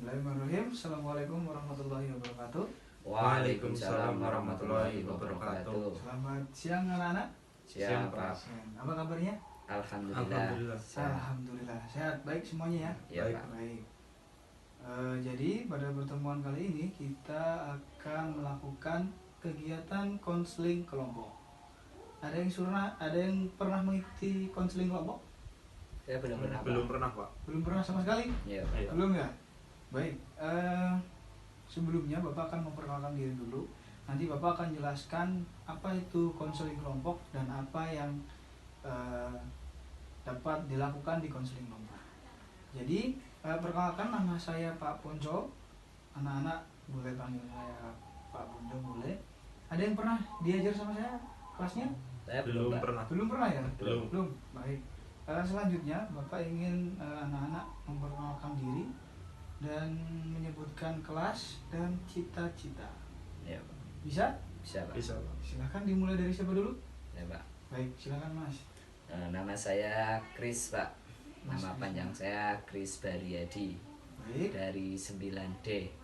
Bismillahirrahmanirrahim. Assalamualaikum warahmatullahi wabarakatuh. Waalaikumsalam warahmatullahi wabarakatuh. Selamat siang anak-anak. Siang Pak. Apa kabarnya? Alhamdulillah. Sehat. Alhamdulillah sehat, baik semuanya ya. Ya, Baik. Pak. Baik. Jadi pada pertemuan kali ini kita akan melakukan kegiatan konseling kelompok. Ada yang pernah mengikuti konseling kelompok? Saya belum pernah. Belum pernah, Pak. Belum pernah sama sekali? Ya, Iya. Belum ya? Baik, sebelumnya Bapak akan memperkenalkan diri dulu. Nanti Bapak akan jelaskan apa itu konseling kelompok dan apa yang dapat dilakukan di konseling kelompok. Jadi, perkenalkan, nama saya Pak Ponco. Anak-anak boleh panggil saya Pak Ponco, boleh. Ada yang pernah diajar sama saya kelasnya? saya Belum Pak. pernah. Belum pernah ya? Belum. Baik. Selanjutnya Bapak ingin anak-anak memperkenalkan diri dan menyebutkan kelas dan cita-cita. Ya, Pak. Bisa? Bisa, Pak. Bisa, Pak. Silakan dimulai dari siapa dulu? Ya, Pak. Baik, silakan Mas. Nama saya Kris, Pak. Mas Nama Kris. panjang saya Kris Bariyadi Baik. dari 9D.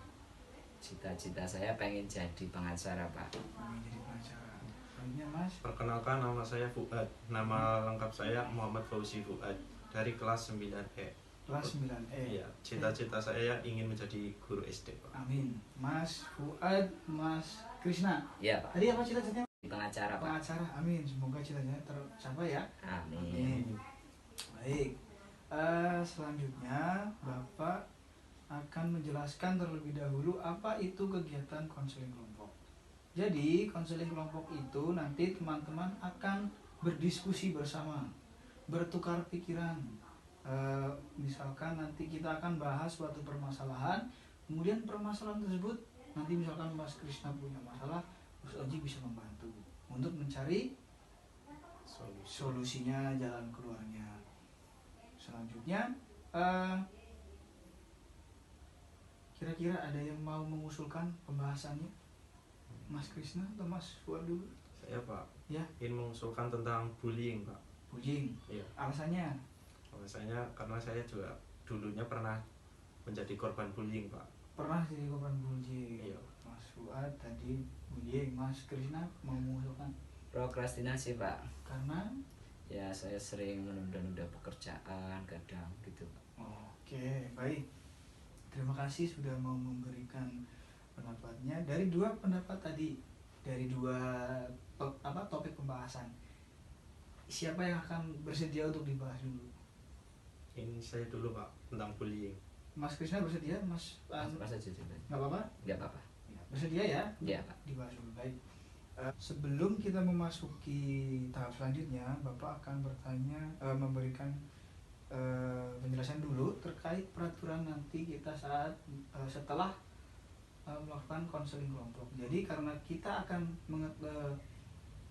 Cita-cita saya pengen jadi pengacara, Pak. Ingin jadi pengacara. Baiknya Mas. Perkenalkan, nama saya Fuad. Nama lengkap saya Muhammad Fauzi Fuad dari kelas 9E. Kelas 9E. Iya, cita-cita saya ingin menjadi guru SD, Pak. Amin. Mas Fuad, Mas Krisna. Ya, Pak. Tadi apa cita-citanya? Pengacara, Pak. Pengacara. Amin. Semoga cita-citanya tercapai ya. Amin. Baik. Selanjutnya Bapak akan menjelaskan terlebih dahulu apa itu kegiatan konseling kelompok. Jadi konseling kelompok itu nanti teman-teman akan berdiskusi bersama, bertukar pikiran. Misalkan nanti kita akan bahas suatu permasalahan, kemudian permasalahan tersebut nanti misalkan Mas Krisna punya masalah, Mas Oji bisa membantu untuk mencari solusinya, jalan keluarnya. Selanjutnya, kira-kira ada yang mau mengusulkan pembahasannya? Mas Krisna atau Mas Fuad dulu? Saya, Pak, Ya, ingin mengusulkan tentang bullying, Pak. bullying. Iya. Alasannya? Alasannya karena saya juga dulunya pernah menjadi korban bullying, Pak. Pernah jadi korban bullying. Iya. Mas Fuad tadi bullying. Mas Krisna mau mengusulkan? Prokrastinasi, Pak. Karena? Ya, saya sering menunda-nunda pekerjaan kadang gitu, Pak. Oke, baik. Terima kasih sudah mau memberikan pendapatnya. Dari dua pendapat tadi, dari dua topik pembahasan, siapa yang akan bersedia untuk dibahas dulu? Ini saya dulu, Pak, tentang bullying. Mas Krisna bersedia? Mas Mas aja coba. nggak apa-apa? Nggak apa-apa. Ya, bersedia ya? Iya, Pak. Dibahas dulu, baik. Sebelum kita memasuki tahap selanjutnya, Bapak akan memberikan penjelasan dulu terkait peraturan nanti kita saat setelah melakukan konseling kelompok. Jadi karena kita akan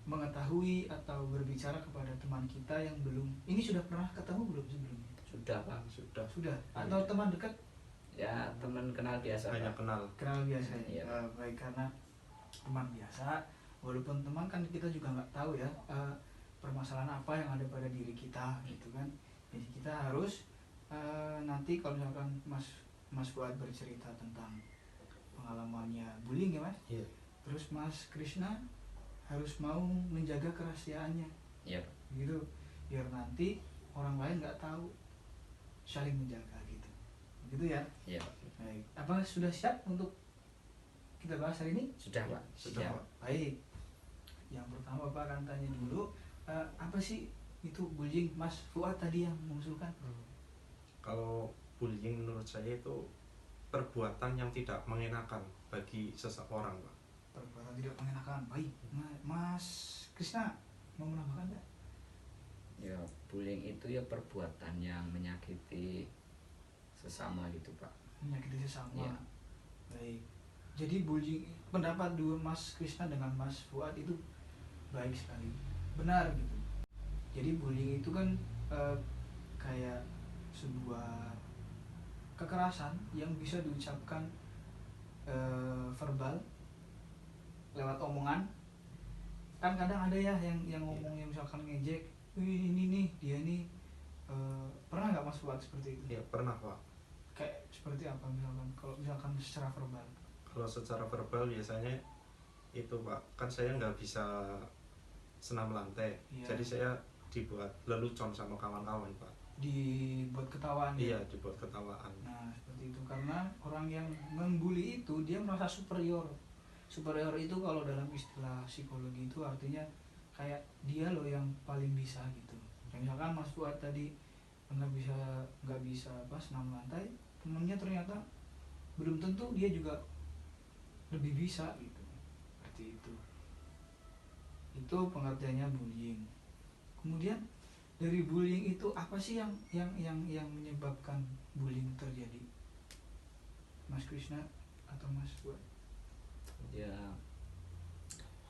mengetahui atau berbicara kepada teman kita yang belum, ini sudah pernah ketemu belum sebelumnya? Sudah, Pak. Sudah. Atau teman dekat? Ya, teman kenal biasa, Hanya Pak. kenal. Kenal biasa. Iya. Baik, karena teman biasa, walaupun teman kan kita juga nggak tahu ya permasalahan apa yang ada pada diri kita gitu kan. Jadi kita harus nanti kalau misalkan Mas Fuad bercerita tentang pengalamannya bullying ya Mas. Iya. Terus Mas Krisna harus mau menjaga kerahasiaannya Iya, Pak. gitu, biar nanti orang lain nggak tahu, saling menjaga gitu. Gitu ya. Iya, Pak. Baik. Apa sudah siap untuk kita bahas hari ini? Sudah, Pak. Sudah, Siap. Pak. Baik. Yang pertama Bapak akan tanya dulu, apa sih itu bullying? Mas Fuad tadi yang mengusulkan. Kalau bullying menurut saya itu perbuatan yang tidak mengenakan bagi seseorang, Pak. Perbuatan tidak mengenakan. Baik. Mas Krisna mau menambahkan nggak? Ya, bullying itu ya perbuatan yang menyakiti sesama gitu, Pak. Menyakiti sesama. Iya. Baik. Jadi bullying, pendapat dua Mas Krisna dengan Mas Fuad itu baik sekali, benar gitu. Jadi bullying itu kan kayak sebuah kekerasan yang bisa diucapkan verbal lewat omongan. Kan kadang ada ya yang ngomongnya misalkan ngejek, wih ini nih dia nih, pernah nggak Mas Fuad seperti itu? Ya pernah, Pak. kayak seperti apa misalkan kalau misalkan secara verbal? Kalau secara verbal biasanya itu Pak, kan saya nggak bisa senam lantai, Iya. jadi saya dibuat lelucon sama kawan-kawan Pak. Dibuat ketawaan ya? Iya, dibuat ketawaan. Nah seperti itu, karena orang yang membuli itu dia merasa superior. Superior itu kalau dalam istilah psikologi itu artinya kayak dia loh yang paling bisa gitu. Kayak misalkan Mas Fuad tadi nggak bisa senam lantai, temennya ternyata belum tentu dia juga lebih bisa gitu. Seperti itu pengertiannya bullying. Kemudian dari bullying itu apa sih yang menyebabkan bullying terjadi, Mas Krishna atau Mas Fuad?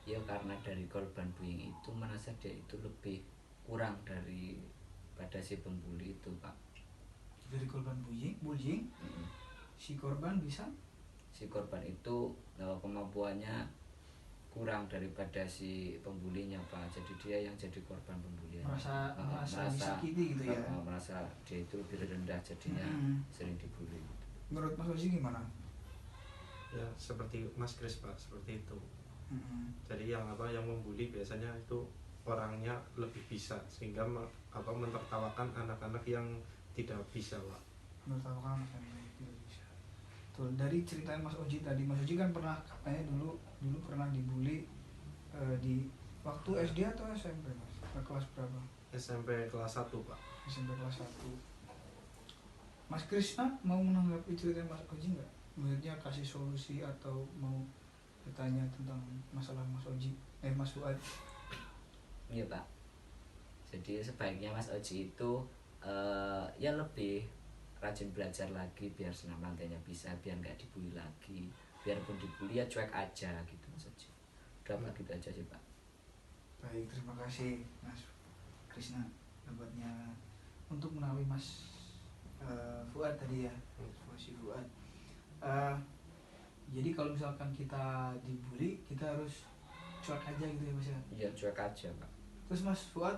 Ya karena dari korban bullying itu merasa dia itu lebih kurang daripada si pembuli itu Pak. Dari korban bullying si korban bisa, si korban itu kemampuannya kurang daripada si pembulinya Pak, jadi dia yang jadi korban pembulian, merasa disakiti gitu ya. Merasa dia itu lebih rendah jadinya sering dibully. Menurut Mas Oji gimana? Ya seperti Mas Kris Pak, seperti itu. Jadi yang membuli biasanya itu orangnya lebih bisa, sehingga mentertawakan anak-anak yang tidak bisa Pak. Menertawakan anak-anak yang tidak bisa. Tuh, dari cerita Mas Oji tadi, Mas Oji kan pernah katanya dulu pernah dibully di waktu SD atau SMP Mas? Kelas berapa? SMP kelas 1 Pak. SMP kelas 1. Mas Krishna mau menanggapi cerita Mas Oji nggak? Maksudnya kasih solusi atau mau bertanya tentang masalah Mas Oji, Mas Fuad? Iya Pak. Jadi sebaiknya Mas Oji itu ya lebih rajin belajar lagi biar senam lantainya bisa, biar nggak dibully lagi. Biarpun dibully ya cuek aja gitu Mas Oji. Udah Pak, gitu aja sih Pak. Baik, terima kasih Mas Krishna dapatnya untuk menawi Mas Fuad tadi ya, si Fuad. Jadi kalau misalkan kita dibully, kita harus cuek aja gitu ya Mas ya? Iya, cuek aja Pak. Terus Mas Fuad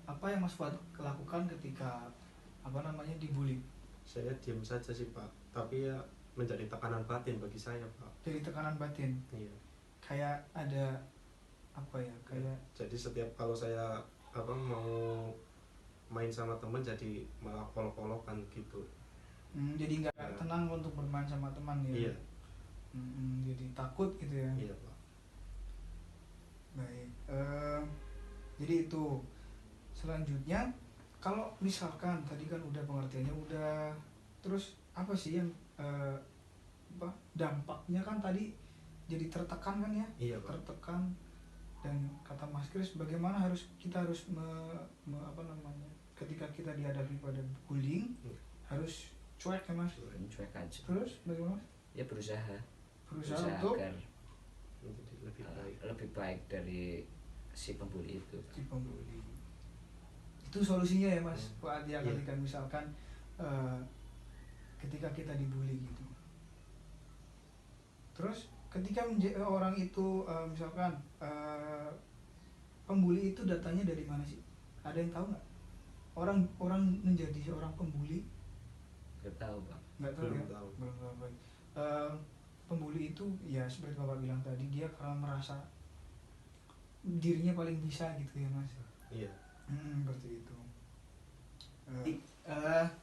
apa yang Mas Fuad lakukan ketika dibully? Saya diam saja sih Pak, tapi ya menjadi tekanan batin bagi saya Pak. Jadi tekanan batin? Iya. Kayak ada kayak jadi setiap kalau saya mau main sama teman jadi malah polok-polokan gitu. Jadi nggak tenang untuk bermain sama teman ya? Iya. Jadi takut gitu ya? Iya Pak. Baik, jadi itu. Selanjutnya kalau misalkan tadi kan udah pengertiannya udah, terus apa sih yang dampaknya kan tadi jadi tertekan kan ya? Iya Pak. Tertekan, dan kata Mas Kris bagaimana kita harus ketika kita dihadapi pada bullying harus cuek ya Mas? Cuek aja. Terus bagaimana? Ya berusaha untuk agar menjadi lebih baik dari si pembuli itu. Si pembuli itu solusinya ya Mas Fuad ya, ketika misalkan ketika kita dibully gitu. Terus ketika orang itu misalkan pembuli itu datanya dari mana sih? Ada yang tahu nggak? Orang menjadi seorang pembuli? Nggak tahu Pak. Nggak tahu ya? Tahu. Belum tahu. Baik. Pembuli itu ya seperti Bapak bilang tadi, dia karena merasa dirinya paling bisa gitu ya Mas. Iya. Seperti itu.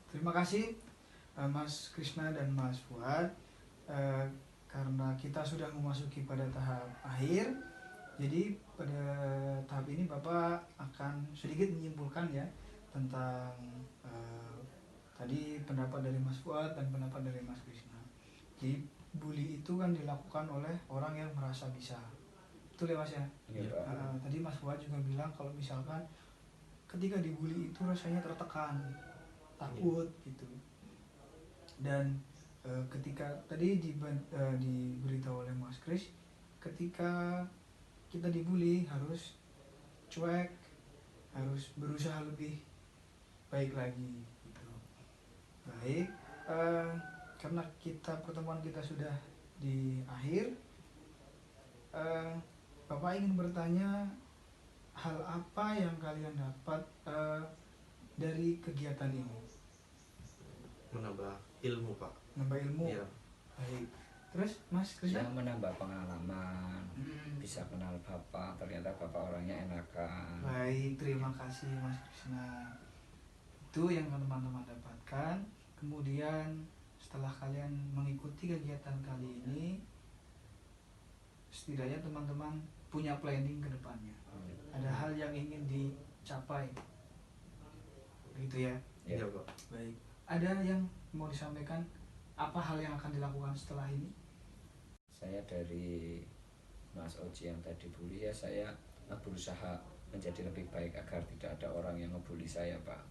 Terima kasih Mas Krishna dan Mas Fuad, karena kita sudah memasuki pada tahap akhir. Jadi pada tahap ini Bapak akan sedikit menyimpulkan ya tentang tadi pendapat dari Mas Fuad dan pendapat dari Mas Krishna. Jadi bully itu kan dilakukan oleh orang yang merasa bisa. Betul ya Mas ya? Iya Pak. Tadi Mas Fuad juga bilang kalau misalkan ketika dibully itu rasanya tertekan, takut gitu. Dan ketika tadi diberitahu oleh Mas Kris, ketika kita dibully harus cuek, harus berusaha lebih baik lagi gitu. Baik, karena pertemuan kita sudah di akhir, Bapak ingin bertanya hal apa yang kalian dapat dari kegiatan ini? Menambah ilmu Pak. Nambah ilmu. Iya. Baik. Terus Mas Ya Krisna? menambah pengalaman, Hmm. bisa kenal bapak, ternyata bapak orangnya enakan. Baik, terima kasih Mas Krisna. Itu yang teman-teman dapatkan. Kemudian setelah kalian mengikuti kegiatan kali ini, setidaknya teman-teman punya planning ke depannya. Ada hal yang ingin dicapai. Begitu ya? Iya Pak. Baik. Ada yang mau disampaikan? Apa hal yang akan dilakukan setelah ini? Saya dari Mas Oji yang tadi bully ya, saya berusaha menjadi lebih baik agar tidak ada orang yang ngebully saya, Pak.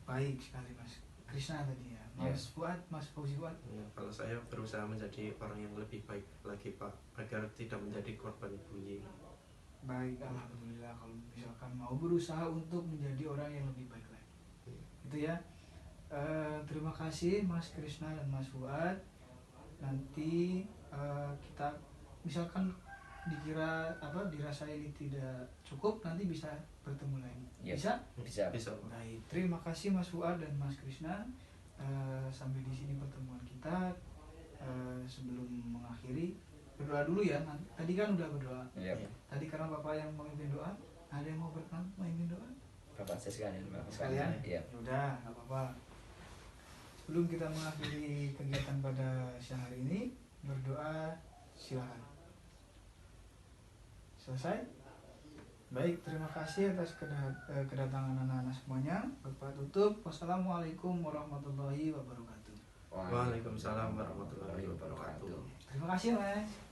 Baik sekali Mas Krisna tadi ya. Mas Fuad, Mas Fauzi Fuad. Ya, kalau saya berusaha menjadi orang yang lebih baik lagi Pak, agar tidak menjadi korban bullying. Baik, alhamdulillah kalau misalkan mau berusaha untuk menjadi orang yang lebih baik lagi. Itu ya. Terima kasih Mas Krisna dan Mas Fuad. Nanti kita misalkan dirasa ini tidak cukup, nanti bisa bertemu lagi. Ya, Bisa? Bisa Pak. Baik, terima kasih Mas Fuad dan Mas Krisna. Sampai di sini pertemuan kita. Sebelum mengakhiri, berdoa dulu ya. Tadi kan udah berdoa. Iya, Pak. Tadi karena Bapak yang memimpin doa, ada yang mau memimpin doa? Bapak saya sekalian, Bapak Sekalian? Iya. Udah, nggak apa-apa. Sebelum kita mengakhiri kegiatan pada siang hari ini, berdoa silakan. Selesai? Baik, terima kasih atas kedatangan anak-anak semuanya. Bapak tutup. Wassalamualaikum warahmatullahi wabarakatuh. Waalaikumsalam warahmatullahi wabarakatuh. Terima kasih Mas.